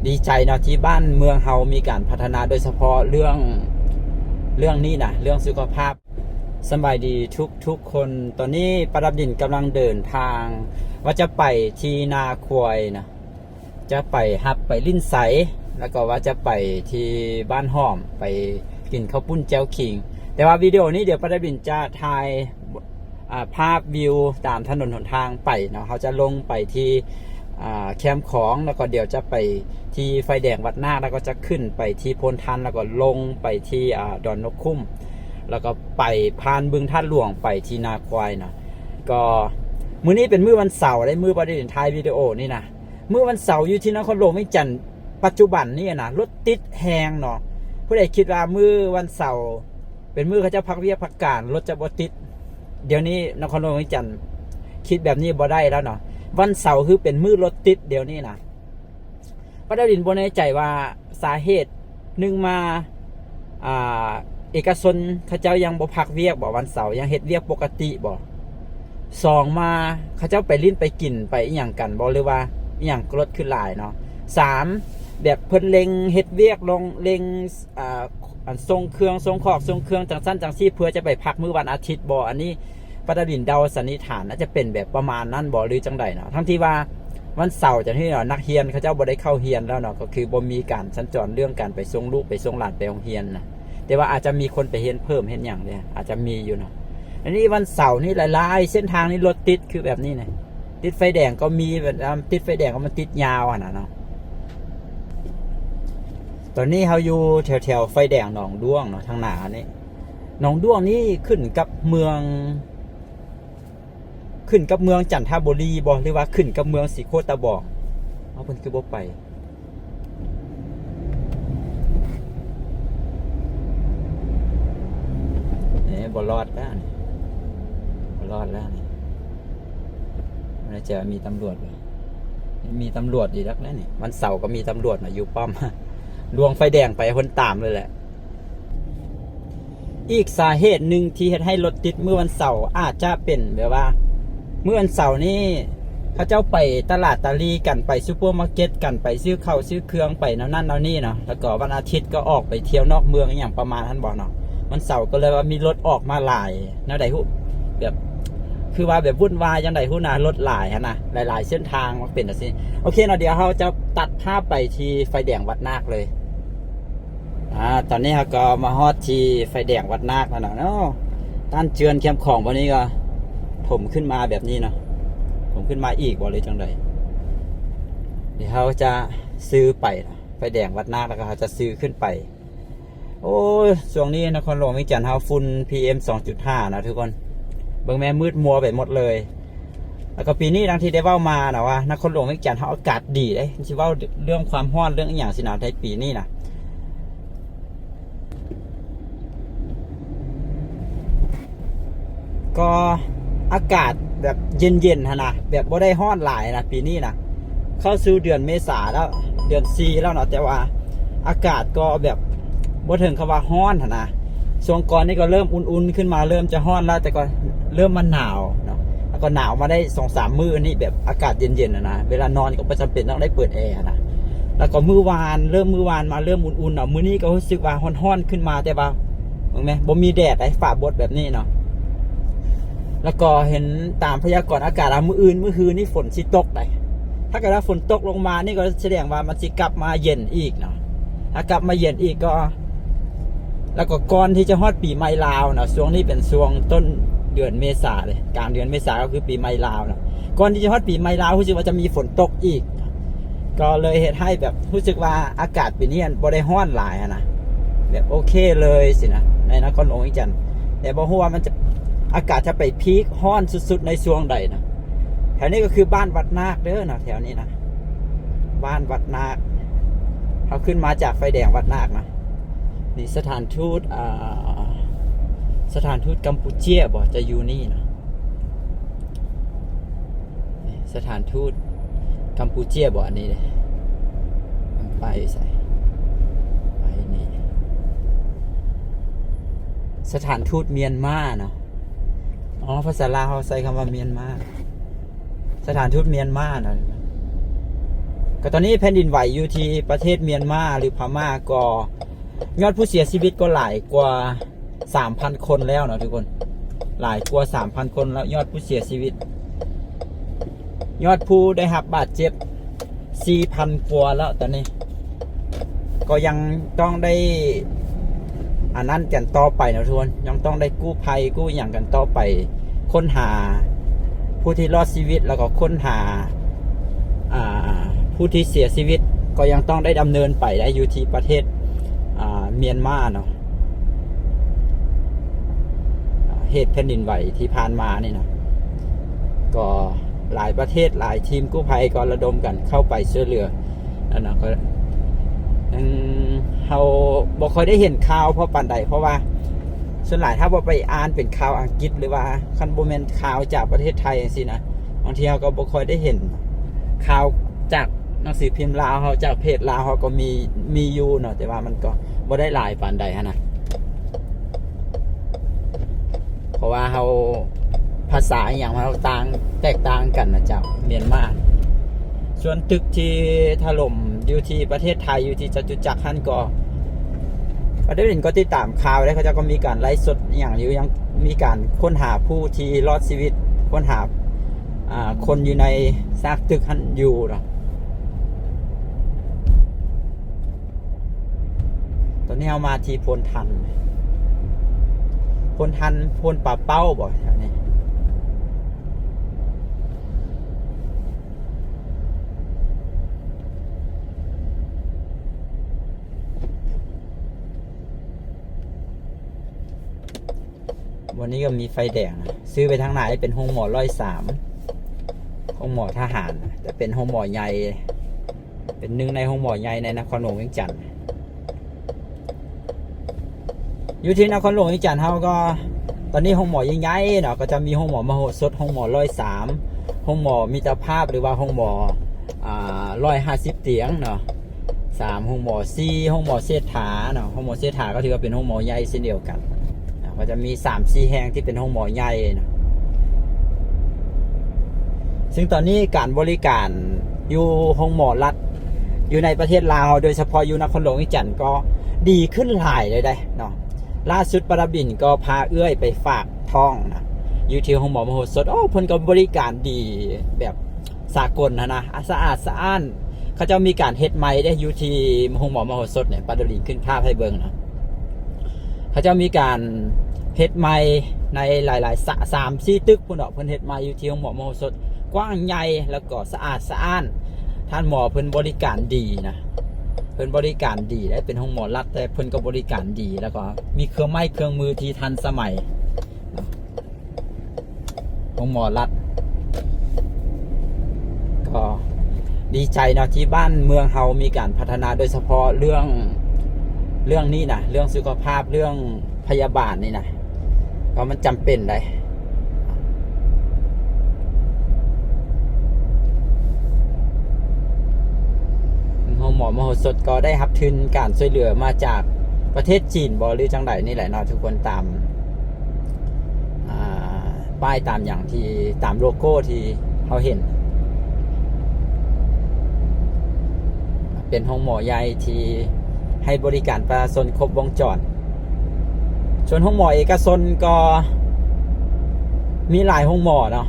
ดีใจเนาะที่บ้านเมืองเฮามีการพัฒนาโดยเฉพาะเรื่องนี้นะเรื่องสุขภาพสบายดีทุกคนตอนนี้ประดับดินกำลังเดินทางว่าจะไปที่นาควยนะจะไปฮับไปลิ้นใสแล้วก็ว่าจะไปที่บ้านห้อมไปกินข้าวปุ้นแจ่วขิงแต่ว่าวิดีโอนี้เดี๋ยวประดับดินจะถ่ายภาพวิวตามถนนหนทางไปเนาะเขาจะลงไปที่แคมป์ของแล้วก็เดี๋ยวจะไปที่ไฟแดงวัดนาคแล้วก็จะขึ้นไปที่โพนทันแล้วก็ลงไปที่ดอนนกคุ้มแล้วก็ไปพานบึงท่าหลวงไปที่นาควายนะก็มื้อนี้เป็นมื้อวันเสาร์ได้มื้อประเด็นท้ายวิดีโอนี่นะมื้อวันเสาร์อยู่ที่นครหลวงไม่จันปัจจุบันนี่นะรถติดแหงเนาะผู้ใดคิดว่ามื้อวันเสาร์เป็นมื้อเขาจะพักเวียกพักการรถจะบ่ติดเดี๋ยวนี้นครหลวงไม่จันคิดแบบนี้บ่ได้แล้วเนาะวันเสาร์คือเป็นมื้อรถติดเดี๋ยวนี้นะประเด็นบ่แน่ใจว่าสาเหตุหนึ่งมาเอกชนเขาเจ้ายังบ่พักเวียกบ่วันเสาร์ยังเฮ็ดเวียกปกติบ่สองมาเขาเจ้าไปลิ้นไปกินไปอีหยังกันบ่หรือว่าอีหยังรถขึ้นหลายเนาะสามแบบเพิ่นเล็งเฮ็ดเวียกลงเล็งทรงเครื่องทรงขอบทรงเครื่องจังสั้นจังซี่เพื่อจะไปพักมื้อวันอาทิตย์บ่อันนี้ปฐดินเดาสันนิษฐานน่าจะเป็นแบบประมาณนั้นบ่หรือจังใดเนาะทั้งที่ว่าวันเสาร์จะที่เนาะนักเรียนเขาเจ้าบ่ได้เข้าเรียนแล้วเนาะก็คือบ่มีการสัญจรเรื่องการไปส่งลูกไปส่งหลานไปโรงเรียนนะแต่ว่าอาจจะมีคนไปเรียนเพิ่มเห็นอย่างเนี่ยอาจจะมีอยู่เนาะอันนี้วันเสาร์นี่หลายๆเส้นทางนี่รถติดคือแบบนี้นะติดไฟแดงก็มีแบบติดไฟแดงก็มันติดยาวนะเนาะตอนนี้เขาอยู่แถวไฟแดงหนองด้วงเนาะทางหน้านี่หนองด้วงนี่ขึ้นกับเมืองจันทบุรีบ่หรือว่าขึ้นกับเมืองศรีโคตะบอกเอาเพิ่นคือบ่ไปนี่บ่รอดแล้วนี่บ่รอดแล้วนี่มันจะมีตำรวจบ่มีตำรวจอีกแล้วนี่วันเสาร์ก็มีตำรวจมาอยู่ป้อมดวงไฟแดงไปคนตามเลยแหละอีกสาเหตุหนึ่งที่ให้รถติดเมื่อวันเสาร์อาจจะเป็นแบบว่าเมื่อวันเสาร์นี้เขาเจ้าไปตลาดตะลีกันไปซูเปอร์มาร์เก็ตกันไปซื้อข้าวซื้อเครื่องไปนั่นนี่เนาะแล้วก็วันอาทิตย์ก็ออกไปเที่ยวนอกเมืองอย่างประมาณท่านบอกเนาะวันเสาร์ก็เลยว่ามีรถออกมาหลายนะใดหุแบบคือว่าแบบวุ่นวายยังไงหุนะรถหลายนะหลายๆเส้นทางมันเป็นแบบนี้โอเคเนาะเดี๋ยวเขาจะตัดภาพไปที่ไฟแดงวัดนาคเลยตอนนี้เราก็มาฮอดที่ไฟแดงวัดนาคแล้วเนาะด้านเจือนแคมป์ของวันนี้ก็ถมขึ้นมาแบบนี้เนาะผมขึ้นมาอีกบอกเลยจังใดเดี๋ยวเขาจะซื้อไปไฟแดงวัดนาคแล้วก็เขาจะซื้อขึ้นไปโอ้ยช่วงนี้นครหลวงวิจันทร์เฮาฝุ่น PM 2.5 นะทุกคนเบิ่งแม่มืดมัวไปหมดเลยแล้วก็ปีนี้ดังที่ได้เว้ามานะว่านครหลวงวิจันทร์เฮาอากาศดีเด้สิเว้าเรื่องความร้อนเรื่องอีหยังสินะในปีนี้นะก็อากาศแบบเย็นๆนะแบบบ่ได้ร้อนหลายนะปีนี้นะเข้าสู่เดือนเมษาแล้วเดือน4แล้วเนาะแต่ว่าอากาศก็แบบบ่ถึงคำว่าร้อนนะช่วงก่อนนี่ก็เริ่มอุ่นๆขึ้นมาเริ่มจะร้อนแล้วแต่ก็เริ่มมันหนาวเนาะแล้วก็หนาวมาได้ 2-3 มื้อนี่แบบอากาศเย็นๆนะเวลานอนก็บ่จำเป็นต้องได้เปิดแอร์นะแล้วก็มื้อวานมาเริ่มอุ่นๆเนาะมื้อนี้ก็รู้สึกว่าร้อนๆขึ้นมาแต่ว่าเห็นมั้ยบ่มีแดดไอ้ฟ้าบดแบบนี้เนาะแล้วก็เห็นตามพยากรณ์อากาศมื้ออื่นมื้อคืนนี่ฝนสิตกได้ถ้าเกิดว่าฝนตกลงมานี่ก็แสดงว่ามันสิกลับมาเย็นอีกเนาะถ้ากลับมาเย็นอีกก็แล้วก็ก่อนที่จะฮอดปีใหม่ลาวเนาะช่วงนี้เป็นช่วงต้นเดือนเมษาเลยกลางเดือนเมษาก็คือปีใหม่ลาวเนาะก่อนที่จะฮอดปีใหม่ลาวรู้สึกว่าจะมีฝนตกอีกก็เลยเฮ็ดให้แบบรู้สึกว่าอากาศปีนี้บ่ได้ร้อนหลายนะแบบโอเคเลยสินะในนครหลวงวิจันทร์แต่บ่ฮู้ว่ามันจะอากาศจะไปพีคร้อนสุดๆในช่วงใดนะแถวนี้ก็คือบ้านวัดนาคเด้อนะแถวนี้นะบ้านวัดนาคเขาขึ้นมาจากไฟแดงวัดนาคนะนี่สถานทูตกัมพูเชียบ่จะอยู่นี่นะสถานทูตกัมพูเชียบ่อันนี้เลยไปใส่ไปนี่สถานทูตเมียนมาเนาะอ๋อภาษาลาวเขาใช้คำว่าเมียนมาสถานทูตเมียนมาเนาะ ก็ตอนนี้แผ่นดินไหวอยู่ที่ประเทศเมียนมาหรือพม่าก็ยอดผู้เสียชีวิตก็หลายกว่า 3,000 คนแล้วเนาะทุกคนหลายกว่า 3,000 คนแล้วยอดผู้เสียชีวิตยอดผู้ได้รับบาดเจ็บ 4,000 กว่าแล้วตอนนี้ก็ยังต้องได้อันนั้นกันต่อไปนะทุกคนยังต้องได้กู้ภัยกู้อย่างกันต่อไปค้นหาผู้ที่รอดชีวิตแล้วก็ค้นหาผู้ที่เสียชีวิตก็ยังต้องได้ดำเนินไปได้อยู่ที่ประเทศเมียนมาเนาะเหตุแผ่นดินไหวที่ผ่านมานี่นะก็หลายประเทศหลายทีมกู้ภัยก็ระดมกันเข้าไปช่วยเหลือนั่นนะก็เราบ่ค่อยได้เห็นข่าวเพราะปานใดเพราะว่าส่วนหลายถ้าบ่ไปอ่านเป็นข่าวอังกฤษหรือว่าคันบ่แม่นข่าวจากประเทศไทยจังซี่นะบางทีเราก็บ่ค่อยได้เห็นข่าวจากหนังสือพิมพ์ลาวเขาจากเพจลาวเขาก็มีอยู่เนาะแต่ว่ามันก็บ่ได้หลายปานใดนะเพราะว่าเราภาษาอย่างเราแตกต่างกันนะเจ้าเมียนมาส่วนตึกที่ถล่มอยู่ที่ประเทศไทยอยู่ที่จตุจักรท่านก็ประเด็นก็ติดตามข่าวแล้วเขาจะก็มีการไลฟ์สดอย่างอยู่ยังมีการค้นหาผู้ที่รอดชีวิตค้นหาคนอยู่ในซากตึกท่านอยู่เนาะตอนนี้เอามาที่พลทันพลป่าเป้าบ่แถวนี้วันนี้ก็มีไฟแดงนะซื้อไปทางไหนเป็นห้องหมอ103ห้องหมอทหารแต่เป็นห้องหมอใหญ่เป็นหนึ่งในห้องหมอใหญ่ในนครหลวงเวียงจันทร์อยู่ที่นครหลวงเวียงจันทร์เขาก็ตอนนี้ห้องหมอใหญ่ๆเนาะก็จะมีห้องหมอมโหสถห้องหมอ103ห้องหมอมิตรภาพหรือว่าห้องหมอ150 เตียงเนาะ3ห้องหมอ4ห้องหมอเศรษฐาเนาะห้องหมอเศรษฐาก็ถือว่าเป็นห้องหมอใหญ่เช่นเดียวกันก็จะมี 3-4 แห่งที่เป็นห้องหมอใหญ่นะซึ่งตอนนี้การบริการอยู่ห้องหมอรัฐอยู่ในประเทศลาวโดยเฉพาะอยู่นครหลวงเวียงจันทร์ก็ดีขึ้นหลายเลยได้เนาะล่าสุดปราบินก็พาเอื้อยไปฝากท้องนะอยู่ที่ห้องหมอมโหสถโอ้เพิ่นก็บริการดีแบบสากลนะสะอาดสะอ้านเขาจะมีการเฮ็ดไม้ได้อยู่ที่ห้องหมอมโหสถเนี่ยปราบินขึ้นภาพให้เบิ่งนะเขาจะมีการเฮ็ดไม้ในหลายๆ3-4 ตึกพุ่นเนาะเพิ่นเฮ็ดไม้อยู่ที่ห้องหมอมโหสถกว้างใหญ่แล้วก็สะอาดสะอ้านท่านหมอเพิ่นบริการดีนะเพิ่นบริการดีและเป็นห้องหมอรัฐแต่เพิ่นก็บริการดีแล้วก็มีเครื่องไม้เครื่องมือที่ทันสมัยห้องหมอรัฐก็ดีใจเนาะที่บ้านเมืองเฮามีการพัฒนาโดยเฉพาะเรื่องนี้นะเรื่องสุขภาพเรื่องพยาบาลนี่นะเพราะมันจำเป็นเลยห้องหมอมโหสถก็ได้รับทุนการช่วยเหลือมาจากประเทศจีนบหรือจังใดนี่แหละเนาะทุกคนตามป้ายตามอย่างที่ตามโลโก้ที่เขาเห็นเป็นห้องหมอใหญ่ที่ให้บริการประชาชนครบวงจรส่วนห้องหมอเอกชนก็มีหลายห้องหมอเนาะ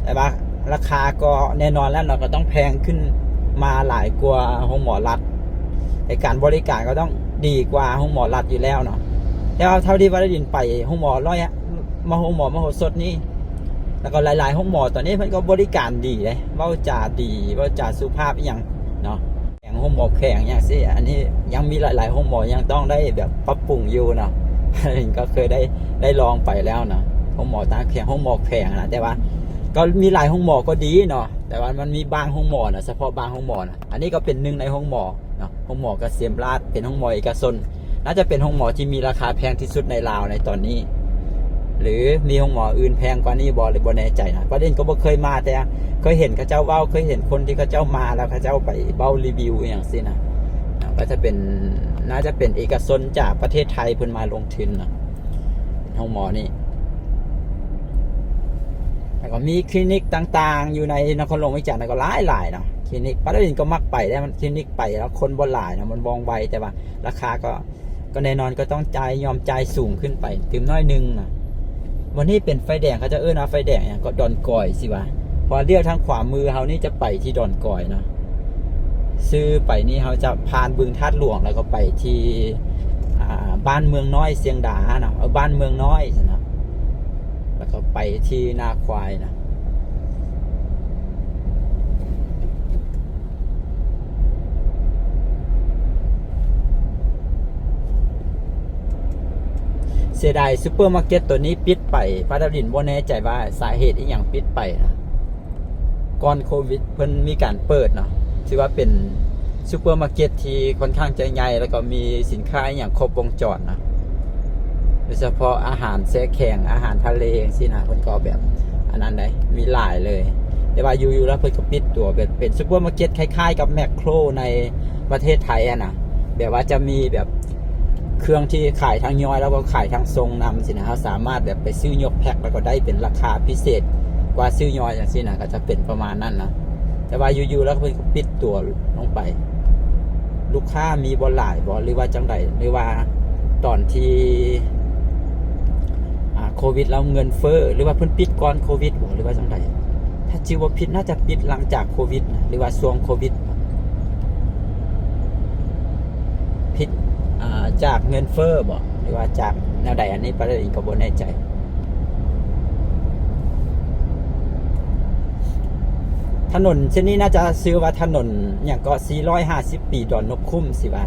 แต่ว่าราคาก็แน่นอนแล้วเราก็ต้องแพงขึ้นมาหลายกว่าห้องหมอรัฐในการบริการก็ต้องดีกว่าห้องหมอรัฐอยู่แล้วเนาะแล้วเท่าที่ว่าได้ยินไปห้องหมอห้องหมอมโหสถนี่แล้วก็หลายๆห้องหมอตอนนี้มันก็บริการดีเลยเว้าจาดีเว้าจาสุภาพอย่างเนาะอย่างห้องหมอแข็งอย่างซี่อันนี้ยังมีหลายๆห้องหมอยังต้องได้แบบปรับปรุงอยู่เนาะก็เคยได้ลองไปแล้วเนาะห้องหมอตาแข็งห้องหมอแข็งนะแต่ว่าก็มีหลายห้องหมอก็ดีเนาะแต่ว่ามันมีบางห้องหมอนะเฉพาะบางห้องหมอนะอันนี้ก็เป็นหนึ่งในห้องหมอเนาะห้องหมอเกษมราชเป็นห้องหมอเอกชนน่าจะเป็นห้องหมอที่มีราคาแพงที่สุดในลาวในตอนนี้หรือมีห้องหมออื่นแพงกว่านี้บ่หรือบ่แน่ใจนะประเด็นก็บ่เคยมาแต่เคยเห็นเขาเจ้าเว้าเคยเห็นคนที่เขาเจ้ามาแล้วเขาเจ้าไปเว้ารีวิวอย่างซี่นะก็จะเป็นน่าจะเป็นเอกชนจากประเทศไทยเพิ่นมาลงทุนนะห้องหมอนี่แล้วก็มีคลินิกต่างๆอยู่ในนครหลวงเวียงจันทร์ก็หลายเนาะ คลินิกปาราดินก็มักไปได้มันคลินิกไปแล้วคนบ่หลายนะมันว่องไวแต่ว่าราคาก็แน่นอนก็ต้องยอมจ่ายสูงขึ้นไปถึงน้อยนึงนะวันนี้เป็นไฟแดงเขาจะเอาไฟแดงเนี่ยก็ดอนกอยสิวะพอเลี้ยวทางขวามือเขานี่จะไปที่ดอนกอยเนาะซื้อไปนี่เขาจะผ่านบึงธาตุหลวงแล้วก็ไปที่บ้านเมืองน้อยเสียงดาเนาะบ้านเมืองน้อยนะแล้วก็ไปที่นาควายนะเสียดายซูเปอร์มาร์เก็ตตัวนี้ปิดไปปาราดินบ่แน่ใจว่าสาเหตุอีหยังปิดไปนะก่อนโควิดเพิ่นมีการเปิดเนาะถือว่าเป็นซูเปอร์มาร์เก็ตที่ค่อนข้างจะใหญ่แล้วก็มีสินค้าอย่างครบวงจรนะโดยเฉพาะอาหารแช่แข็งอาหารทะเลสินะเพิ่นก็แบบอันนั้นได้มีหลายเลยแต่ว่าอยู่ๆแล้วเพิ่นก็ปิดตัวเป็นซูเปอร์มาร์เก็ตคล้ายๆกับแมคโครในประเทศไทยอะนะแบบว่าจะมีแบบเครื่องที่ขายทั้งย่อยแล้วก็ขายทั้งทรงนำสินะเขาสามารถแบบไปซื้อยกแพ็คแล้วก็ได้เป็นราคาพิเศษกว่าซื้อย่อยอย่างสินะก็จะเป็นประมาณนั้นนะแต่ว่าอยู่ๆแล้วเพิ่นก็ปิดตัวลงไปลูกค้ามีบ่หลายบ่หรือว่าจังไดหรือว่าตอนที่โควิดแล้วเงินเฟ้อหรือว่าเพิ่นปิดก่อนโควิดบ่หรือว่าจังไดถ้าชื่อว่าปิดน่าจะปิดหลังจากโควิดหรือว่าช่วงโควิดผิดจากเงินเฟ้อบ่หรือว่าจากแนวใดอันนี้ปาราดินก็บ่แน่ใจถนนเส้นนี้น่าจะซื้อว่าถนนอย่างก็450ปีดอนนกคุ้มสิว่า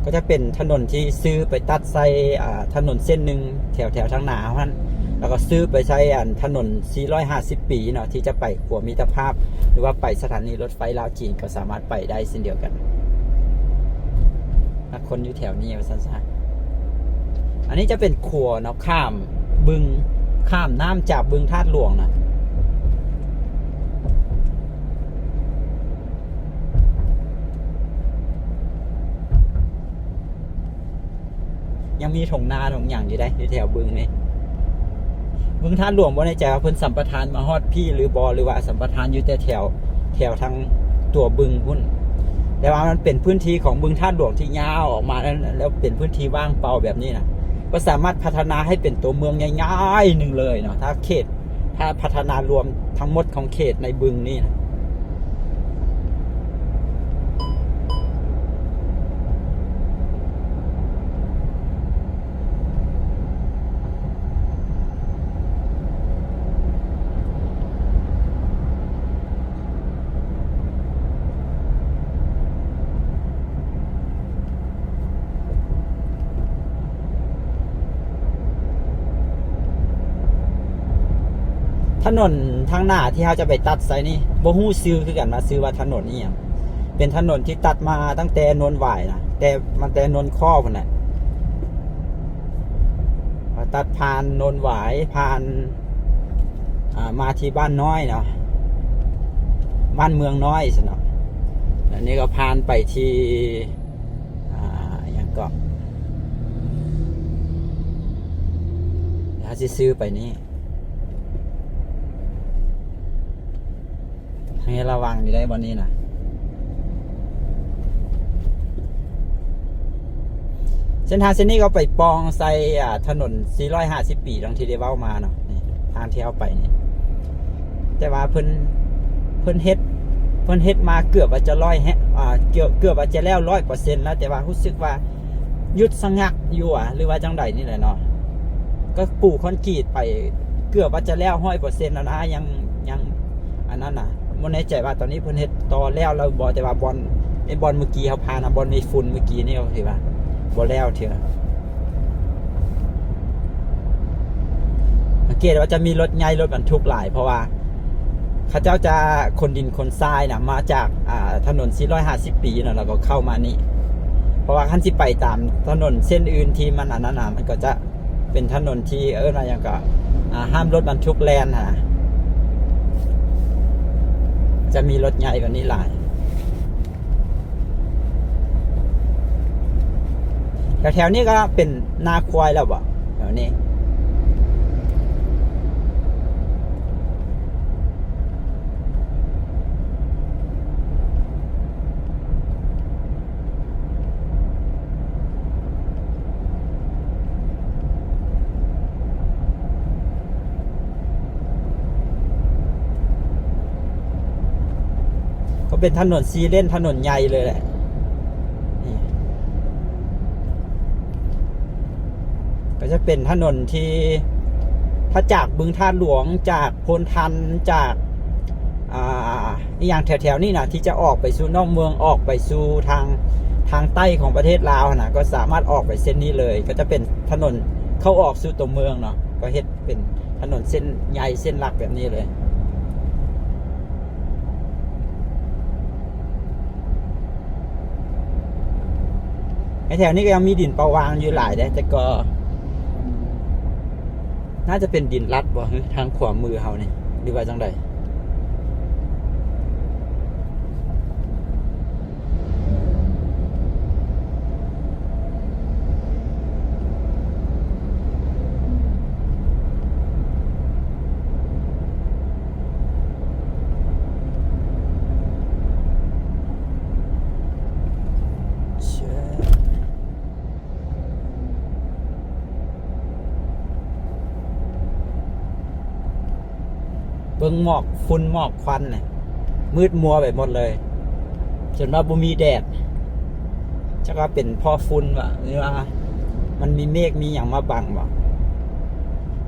ก็จะเป็นถนนที่ซื้อไปตัดใส่ถนนเส้นหนึ่งแถวทางหนาเพราะฉะนั้นแล้วก็ซื้อไปใช้ถนน450ปีเนาะที่จะไปขัวมิตรภาพหรือว่าไปสถานีรถไฟลาวจีนก็สามารถไปได้เช่นเดียวกันคนอยู่แถวนี้สั้นๆอันนี้จะเป็นขัวเนาะข้ามบึงข้ามน้ำจากบึงธาตุหลวงนะยังมีถงนาถงอย่างอยู่ได้อยู่แถวบึงนี่บึงธาตุหลวงบ่ในใจว่าเพิ่นสัมปทานมาฮอดพี่หรือบอหรือว่าสัมปทานอยู่แต่แถวทางตัวบึงพุ่นแต่ว่ามันเป็นพื้นที่ของบึงธาตุหลวงที่ยาวออกมาแล้วเป็นพื้นที่ว่างเปล่าแบบนี้นะก็สามารถพัฒนาให้เป็นตัวเมืองง่ายๆหนึ่งเลยเนาะถ้าพัฒนารวมทั้งหมดของเขตในบึงนี่นะถนนทางหน้าที่เขาจะไปตัดไซนี่บ่ฮู้ซื้อคือกันมาซื้อว่าถนนนี่อย่างเป็นถนนที่ตัดมาตั้งแต่นนหวายนะแต่มันแต่นนข้อพุ่นน่ะตัดผ่านนนหวายผ่านมาที่บ้านน้อยเนาะบ้านเมืองน้อยสิเนาะอันนี้ก็ผ่านไปที่อย่างก็เขาจะซื้อไปนี่ให้ระวังอยู่ได้บนนี้นะเส้นทางเส้นนี้ก็ไปปองใส่ถนน450ปีดังที่ได้เว้ามาเนาะนี่ทางที่เอาไปนี่แต่ว่าเพิ่นเฮ็ดมาเกือบว่าจะเกือบว่าจะแล้ว100%แล้วแต่ว่ารู้สึกว่าหยุดสงักอยู่หรือว่าจังใดนี่แหละเนาะก็ปูคอนกรีตไปเกือบว่าจะแล้ว100%แล้วนะยังอันนั้นน่ะบ่แน่ใจว่าตอนนี้เพิ่นเฮ็ดต่อแล้วเราบ่แต่ว่าบอลเมื่อกี้เขาพานะบอลมีฝุ่นเมื่อกี้นี่ก็คือว่าบ่แล้วเถอะสังเกตว่าจะมีรถใหญ่รถบรรทุกหลายเพราะว่าเขาเจ้าจะคนดินคนทรายนะมาจากถนน450ปีนะแล้วก็เข้ามานี่เพราะว่าคันสิไปตามถนนเส้นอื่นที่มันอันนั้นมันก็จะเป็นถนนที่อะไรอย่างก็ห้ามรถบรรทุกแล่นนะจะมีรถใหญ่กว่านี้หลายแถวนี้ก็เป็นนาควายแล้วบ่แถวนี้ ก็เป็นถนนซีเลนถนนใหญ่เลยแหละนี่ก็จะเป็นถนนที่ถ้าจากบึงท่าหลวงจากพลทันจากอย่างแถวๆนี้นะที่จะออกไปสู่นอกเมืองออกไปสู่ทางใต้ของประเทศลาวนะก็สามารถออกไปเส้นนี้เลยก็จะเป็นถนนเข้าออกสู่ตัวเมืองเนาะก็เฮ็ดเป็นถนนเส้นใหญ่เส้นหลักแบบนี้เลยในแถวนี้ก็ยังมีดินประวางอยู่หลายแต่ก็น่าจะเป็นดินลัดบ่ทางขวามือเฮานี่หรือว่าจังใดเบิ่งหมอกฝุ่นหมอกควันเนี่ยมืดมัวไปหมดเลยจนว่าบ่มีแดดจะก็เป็นพ่อฝุ่นวะหรือว่ามันมีเมฆมีอย่างมาบังบ่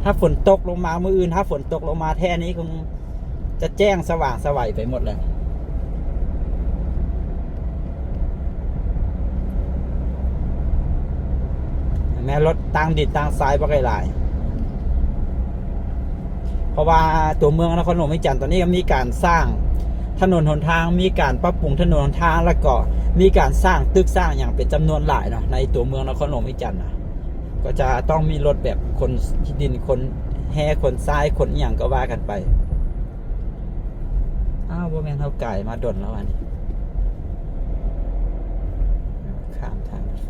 ถ้าฝนตกลงมามื้ออื่นถ้าฝนตกลงมาแท่นี้คงจะแจ้งสว่างสวัยไปหมดเลยแม้รถต่างดินต่างสายบ่ไกลหลายเพราะว่าตัวเมืองนครหลวงวิจันทร์ตอนนี้ก็มีการสร้างถนนหนทางมีการปรับปรุงถนนหนทางแล้วก็มีการสร้างตึกสร้างอย่างเป็นจำนวนหลายเนาะในตัวเมืองนครหลวงวิจันทร์นะก็จะต้องมีรถแบบคนดินคนแห่คนทรายคนอย่างก็ว่ากันไปบ่แม่นเท่าไก่มาดนแล้วอันนี้ข้ามทางรถไฟ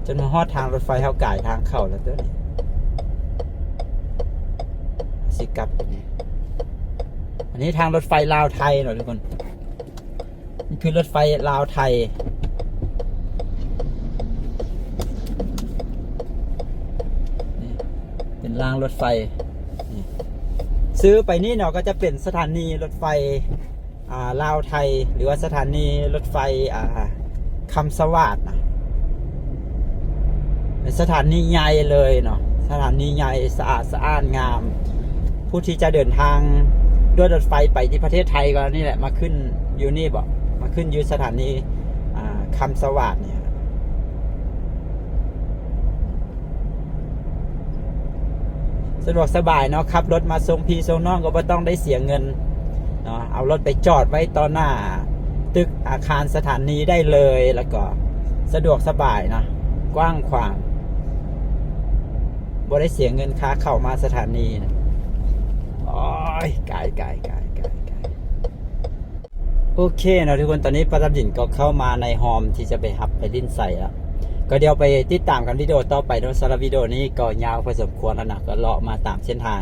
จนมาฮอดทางรถไฟเท่าไก่ทางเข้าแล้วตัวนี้สิกลับอันนี้ทางรถไฟลาวไทยหน่อยทุกคนนี่คือรถไฟลาวไทยนี่เป็นรางรถไฟซื้อไปนี่เนาะก็จะเป็นสถานีรถไฟลาวไทยหรือว่าสถานีรถไฟคำสวัสดิ์นะเป็นสถานีใหญ่เลยเนาะสถานีใหญ่สะอาดสะอ้านงามผู้ที่จะเดินทางด้วยรถไฟไปที่ประเทศไทยก็นี่แหละมาขึ้นอยู่นี่บอกมาขึ้นอยู่สถานีคำสวัสดิ์เนี่ยสะดวกสบายเนาะขับรถมาส่งพี่ส่งน้องก็ไม่ต้องได้เสียเงินเนาะเอารถไปจอดไว้ต่อหน้าตึกอาคารสถานีได้เลยแล้วก็สะดวกสบายนะกว้างขวางบ่ได้เสียเงินค่าเข้ามาสถานีนะโอ้ยไกลโอเคนะทุกคนตอนนี้ประดับดินก็เข้ามาในโฮมที่จะไปฮับไปดิ้นใส่แล้วก็เดี๋ยวไปติดตามกันวิดีโอต่อไปโดยสำหรับวิดีโอนี้ก็ยาวพอสมควรแล้วนะก็เลาะมาตามเส้นทาง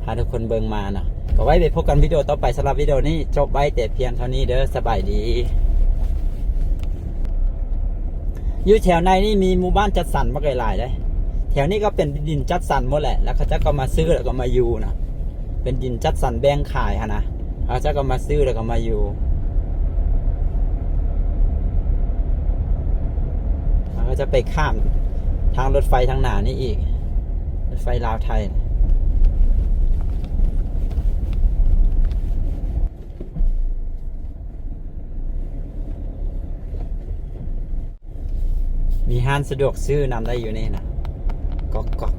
หาทุกคนเบิ่งมานะก็ไว้ไปพบกันวิดีโอต่อไปสำหรับวิดีโอนี้จบไว้แต่เพียงเท่านี้เด้อสบายดีอยู่แถวในนี่มีหมู่บ้านจัดสรรมาหลายๆเลยแถวนี้ก็เป็นดินจัดสรรหมดแหละแล้วเขาจะก็มาซื้อแล้วก็มาอยู่นะเป็นดินจัดสรรแบ่งขายฮะนะเขาจะก็มาซื้อแล้วก็มาอยู่เขาก็จะไปข้ามทางรถไฟทางหน้านี่อีกรถไฟลาวไทยมีห้างสะดวกซื้อนำได้อยู่นี่นะก๊อก